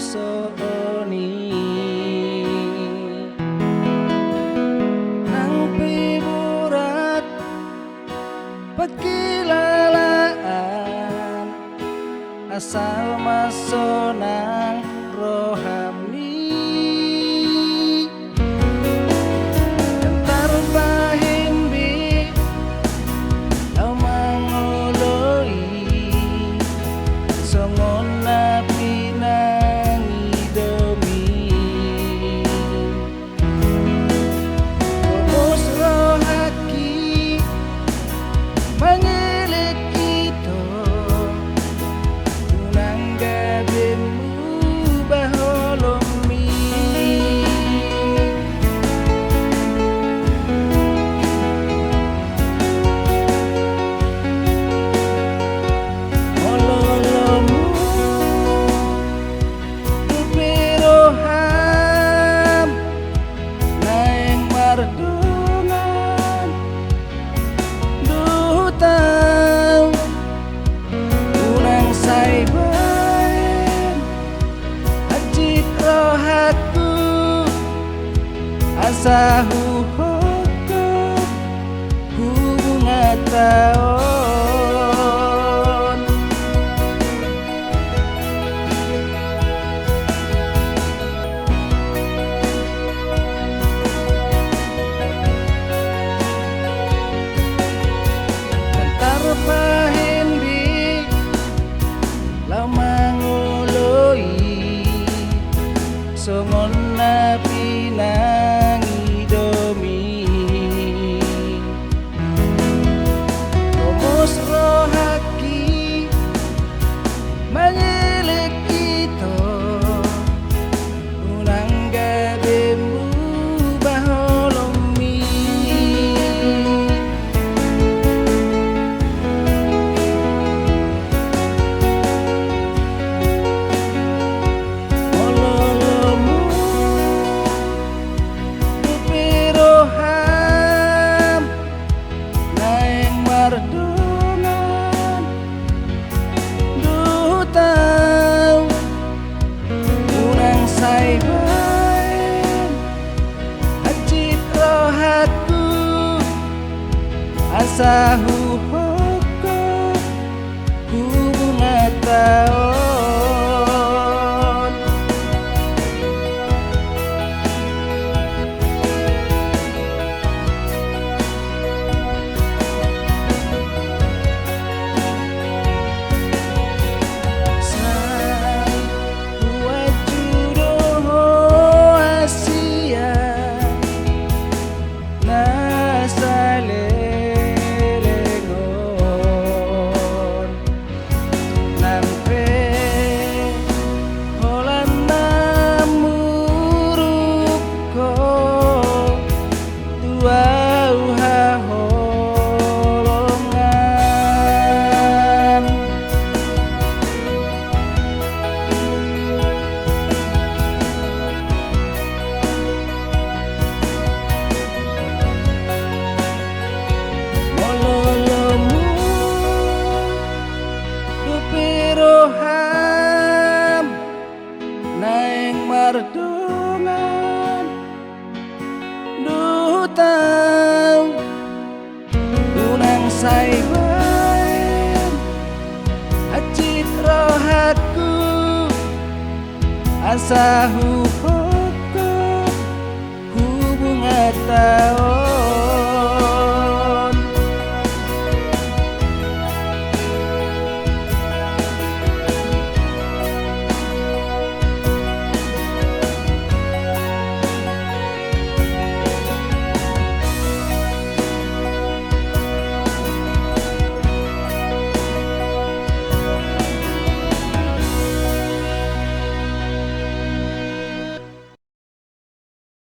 soni nang piburat pekilalaan asal masonang rohani entar bahimbi amangoloi songona pinangi demi rumus rohaki mengilik itu tunang gademu baholomi mololomu dupiroham naeng mardungan duhutang unang saibaen ajik rohaku asa huhoko hubunga taon antar pahindi lamangoloi songona pinangi domi rumus rohaki mengilik itu unang gademu baholomi mololomu dupiroham naeng mardungan duhutang unang saibaen ajit rohaku asa huhoko hubunga taon Sai wajudoho asia nasalelengon nampe holanda muruko tuau haholongan mololomu dupiroham naeng mardungan duhutang unang saibaen ajit rohaku asa huhoko hubunga taon